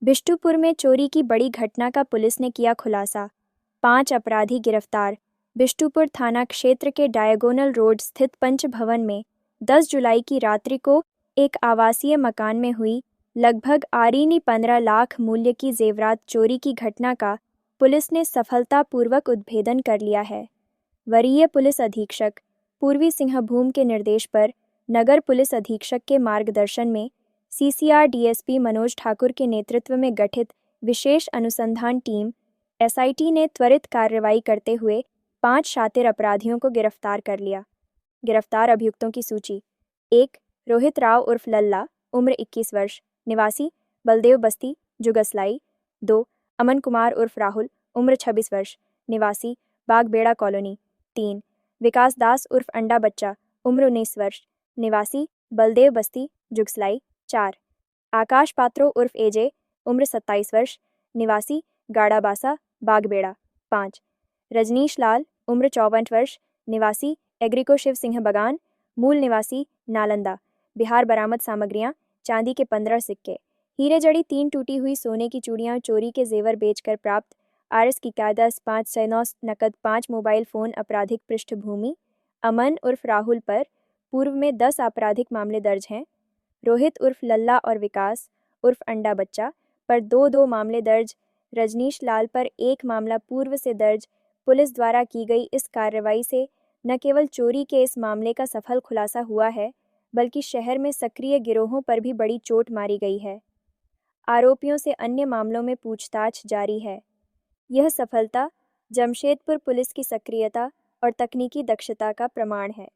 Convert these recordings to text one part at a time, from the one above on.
बिष्टुपुर में चोरी की बड़ी घटना का पुलिस ने किया खुलासा। 5 अपराधी गिरफ्तार। बिष्टुपुर थाना क्षेत्र के डायगोनल रोड स्थित पंच भवन में 10 जुलाई की रात्रि को एक आवासीय मकान में हुई लगभग 15 लाख मूल्य की जेवरात चोरी की घटना का पुलिस ने सफलतापूर्वक उद्भेदन कर लिया है। वरीय पुलिस अधीक्षक पूर्वी सिंहभूम के निर्देश पर नगर पुलिस अधीक्षक के मार्गदर्शन में सीसीआर डीएसपी मनोज ठाकुर के नेतृत्व में गठित विशेष अनुसंधान टीम एसआईटी ने त्वरित कार्रवाई करते हुए 5 शातिर अपराधियों को गिरफ्तार कर लिया। गिरफ्तार अभियुक्तों की सूची: 1. रोहित राव उर्फ लल्ला, उम्र 21 वर्ष, निवासी बलदेव बस्ती, जुगसलाई। 2. अमन कुमार उर्फ राहुल, उम्र 26 वर्ष, निवासी बागबेड़ा कॉलोनी। 3. विकास दास उर्फ अंडा बच्चा, उम्र 19 वर्ष, निवासी बलदेव बस्ती, जुगसलाई। 4. आकाश पात्रो उर्फ एजे, उम्र 27 वर्ष, निवासी गाड़ाबासा, बागबेड़ा। 5. रजनीश लाल, उम्र 54 वर्ष, निवासी एग्रीको शिव सिंह बगान, मूल निवासी नालंदा, बिहार। बरामद सामग्रियां: चांदी के 15 सिक्के, हीरे जड़ी 3 टूटी हुई सोने की चूड़ियां, चोरी के जेवर बेचकर प्राप्त आरएस की कायदा 509 नकद, 5 मोबाइल फोन। आपराधिक पृष्ठभूमि: अमन उर्फ राहुल पर पूर्व में 10 आपराधिक मामले दर्ज हैं। रोहित उर्फ लल्ला और विकास उर्फ अंडा बच्चा पर 2 मामले दर्ज। रजनीश लाल पर 1 मामला पूर्व से दर्ज। पुलिस द्वारा की गई इस कार्रवाई से न केवल चोरी के इस मामले का सफल खुलासा हुआ है, बल्कि शहर में सक्रिय गिरोहों पर भी बड़ी चोट मारी गई है। आरोपियों से अन्य मामलों में पूछताछ जारी है। यह सफलता जमशेदपुर पुलिस की सक्रियता और तकनीकी दक्षता का प्रमाण है।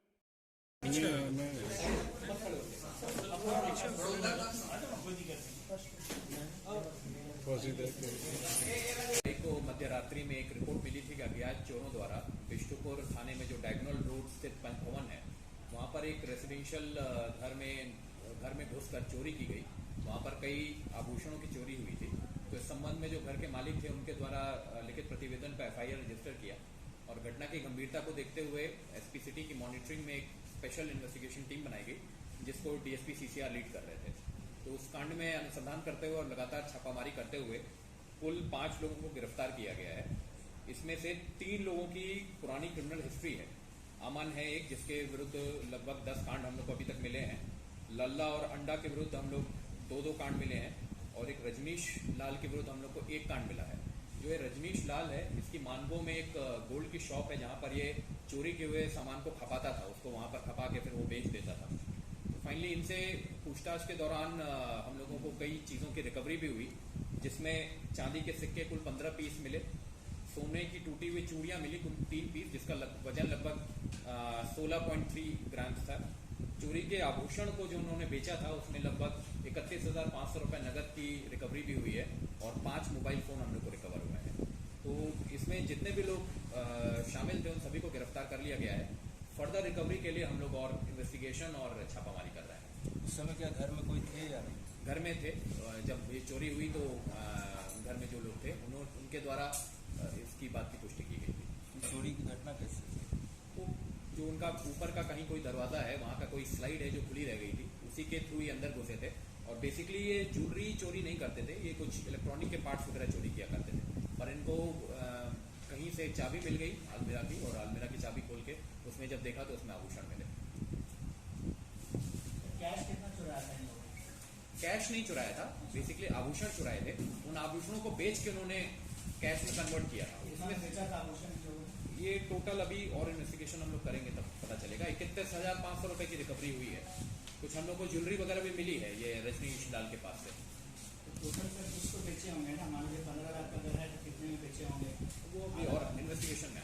को मध्य रात्रि में एक रिपोर्ट मिली थी कि अज्ञात चोरों द्वारा बिष्टुपुर थाने में जो डायगोनल रोड स्थित पंच भवन है, वहाँ पर एक रेसिडेंशियल घर में घुसकर चोरी की गई। वहाँ पर कई आभूषणों की चोरी हुई थी। तो इस संबंध में जो घर के मालिक थे, उनके द्वारा लिखित प्रतिवेदन पर एफआईआर रजिस्टर किया और घटना की गंभीरता को देखते हुए एसपी सिटी की मॉनिटरिंग में एक स्पेशल इन्वेस्टिगेशन टीम बनाई गई, जिसको डीएसपी सीसीआर लीड कर रहे थे। तो उस कांड में अनुसंधान करते हुए और लगातार छापामारी करते हुए कुल 5 लोगों को गिरफ्तार किया गया है। इसमें से 3 लोगों की पुरानी क्रिमिनल हिस्ट्री है। अमन है एक, जिसके विरुद्ध लगभग 10 कांड हम लोग को अभी तक मिले हैं। लल्ला और अंडा के विरुद्ध हम लोग 2 कांड मिले हैं और एक रजनीश लाल के विरुद्ध हम लोग को 1 कांड मिला है। जो ये रजनीश लाल है, इसकी मानगो में एक गोल्ड की शॉप है, जहाँ पर ये चोरी के हुए सामान को खपाता था, उसको वहाँ पर खपा के फिर वो बेच देता था। तो फाइनली इनसे पूछताछ के दौरान हम लोगों को कई चीज़ों की रिकवरी भी हुई, जिसमें चांदी के सिक्के कुल 15 पीस मिले, सोने की टूटी हुई चूड़ियां मिली कुल 3 पीस, जिसका वजन लगभग 16.3 ग्राम था। चोरी के आभूषण को जो उन्होंने बेचा था, उसमें लगभग 31,500 रुपये नगद की रिकवरी भी हुई है और 5 मोबाइल फोन हम लोग को रिकवर हुए हैं। तो इसमें जितने भी लोग शामिल थे, उन सभी को गिरफ्तार कर लिया गया है। फर्दर रिकवरी के लिए हम लोग और इन्वेस्टिगेशन और छापामारी कर रहे हैं। उस समय क्या घर में कोई थे या नहीं? घर में थे। जब ये चोरी हुई तो घर में जो लोग थे, उनके द्वारा इसकी बात की पुष्टि की गई थी। चोरी की घटना कैसे? तो जो उनका ऊपर का कहीं कोई दरवाजा है, वहाँ का कोई स्लाइड है जो खुली रह गई थी, उसी के थ्रू ही अंदर घुसे थे। और बेसिकली ये ज्वेलरी चोरी नहीं करते थे, ये कुछ इलेक्ट्रॉनिक के पार्ट्स वगैरह चोरी किया करते थे। पर इनको कहीं से चाबी मिल गई अलमीरा की, और अलमीरा की चाबी खोल के उसमें जब देखा तो उसमें आभूषण मिले। कैश नहीं चुराया था, बेसिकली आभूषण चुराए थे। उन आभूषणों को बेच के उन्होंने कैश में कन्वर्ट किया था। इसमें बेचा था आभूषण। ये टोटल अभी और इन्वेस्टिगेशन हम लोग करेंगे तब पता चलेगा। 31,500 रुपए की रिकवरी हुई है। कुछ हम लोग को ज्वेलरी वगैरह भी मिली है ये रजनीश लाल के पास से। टोटल पर किसको बेचे होंगे ना, मान लीजिए 15 लाख का घर है तो कितने में बेचे होंगे, वो अभी और इन्वेस्टिगेशन में है।